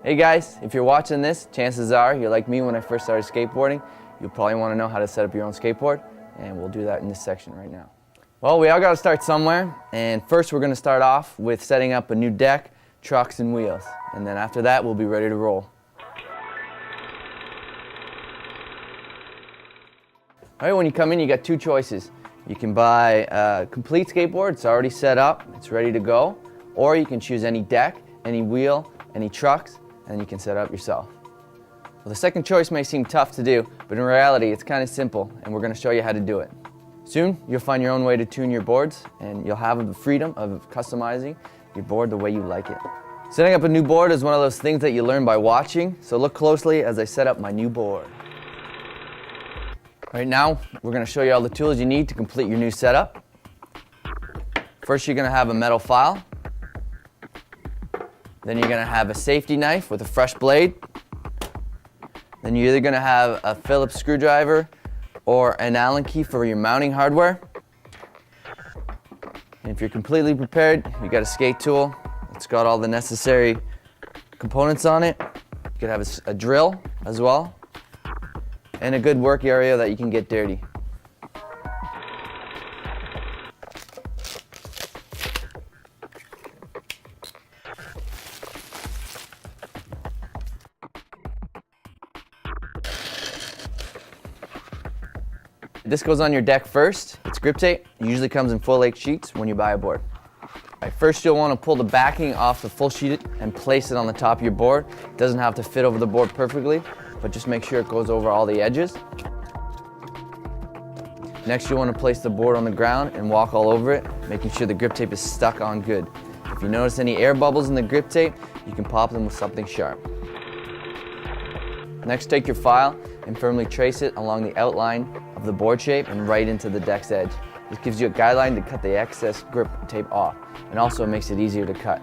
Hey guys, if you're watching this, chances are you're like me when I first started skateboarding. You'll probably want to know how to set up your own skateboard, and we'll do that in this section right now. Well, we all got to start somewhere, and first we're going to start off with setting up a new deck, trucks, and wheels. And then after that, we'll be ready to roll. All right, when you come in, you got two choices. You can buy a complete skateboard, it's already set up, it's ready to go, or you can choose any deck, any wheel, any trucks, and you can set it up yourself. Well, the second choice may seem tough to do, but in reality, it's kind of simple, and we're going to show you how to do it. Soon, you'll find your own way to tune your boards, and you'll have the freedom of customizing your board the way you like it. Setting up a new board is one of those things that you learn by watching, so look closely as I set up my new board. Right now, we're going to show you all the tools you need to complete your new setup. First, you're going to have a metal file. Then you're going to have a safety knife with a fresh blade. Then you're either going to have a Phillips screwdriver or an Allen key for your mounting hardware. And if you're completely prepared, you got a skate tool. It's got all the necessary components on it. You could have a drill as well, and a good work area that you can get dirty. This goes on your deck first. It's grip tape. It usually comes in full length sheets when you buy a board. Right, first you'll want to pull the backing off the full sheet and place it on the top of your board. It doesn't have to fit over the board perfectly, but just make sure it goes over all the edges. Next, you want to place the board on the ground and walk all over it, making sure the grip tape is stuck on good. If you notice any air bubbles in the grip tape, you can pop them with something sharp. Next, take your file and firmly trace it along the outline of the board shape and right into the deck's edge. This gives you a guideline to cut the excess grip tape off, and also makes it easier to cut.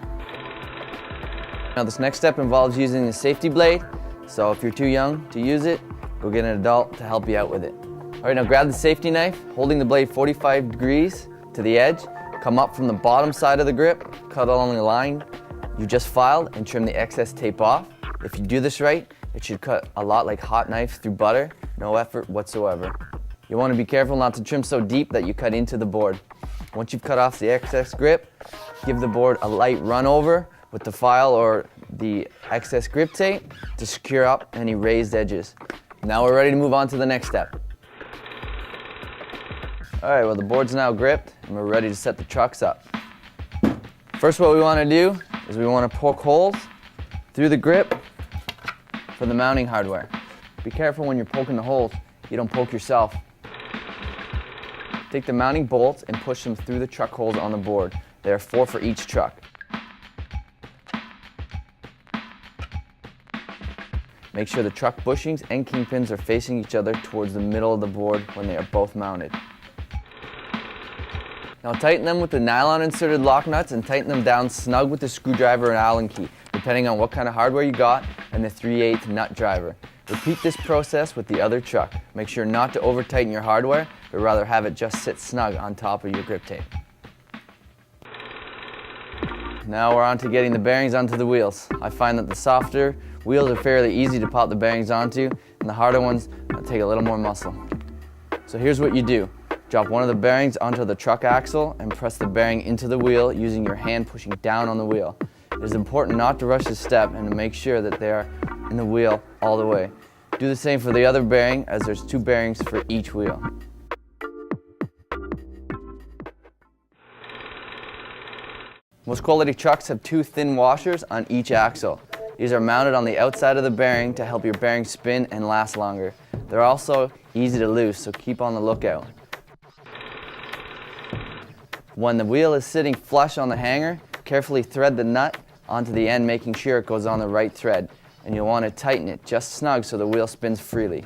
Now, this next step involves using the safety blade. So if you're too young to use it, go get an adult to help you out with it. All right, now grab the safety knife, holding the blade 45 degrees to the edge, come up from the bottom side of the grip, cut along the line you just filed, and trim the excess tape off. If you do this right, it should cut a lot like hot knife through butter, no effort whatsoever. You want to be careful not to trim so deep that you cut into the board. Once you've cut off the excess grip, give the board a light run over with the file or the excess grip tape to secure up any raised edges. Now we're ready to move on to the next step. Alright, well, the board's now gripped and we're ready to set the trucks up. First, what we want to do is we want to poke holes through the grip for the mounting hardware. Be careful when you're poking the holes, you don't poke yourself. Take the mounting bolts and push them through the truck holes on the board. There are 4 for each truck. Make sure the truck bushings and kingpins are facing each other towards the middle of the board when they are both mounted. Now tighten them with the nylon inserted lock nuts and tighten them down snug with the screwdriver and Allen key, depending on what kind of hardware you got and the 3/8 nut driver. Repeat this process with the other truck. Make sure not to over tighten your hardware, but rather have it just sit snug on top of your grip tape. Now we're on to getting the bearings onto the wheels. I find that the softer wheels are fairly easy to pop the bearings onto, and the harder ones take a little more muscle. So here's what you do. Drop one of the bearings onto the truck axle and press the bearing into the wheel using your hand pushing down on the wheel. It is important not to rush this step and to make sure that they are in the wheel all the way. Do the same for the other bearing, as there's 2 bearings for each wheel. Most quality trucks have 2 thin washers on each axle. These are mounted on the outside of the bearing to help your bearing spin and last longer. They're also easy to loose, so keep on the lookout. When the wheel is sitting flush on the hanger, carefully thread the nut onto the end, making sure it goes on the right thread. And you'll want to tighten it just snug so the wheel spins freely.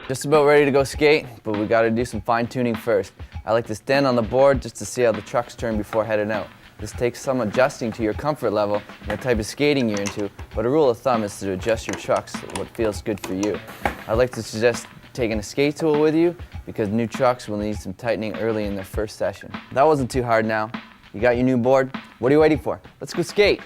Just about ready to go skate, but we got to do some fine tuning first. I like to stand on the board just to see how the trucks turn before heading out. This takes some adjusting to your comfort level and the type of skating you're into, but a rule of thumb is to adjust your trucks to what feels good for you. I'd like to suggest taking a skate tool with you because new trucks will need some tightening early in their first session. That wasn't too hard now. You got your new board? What are you waiting for? Let's go skate!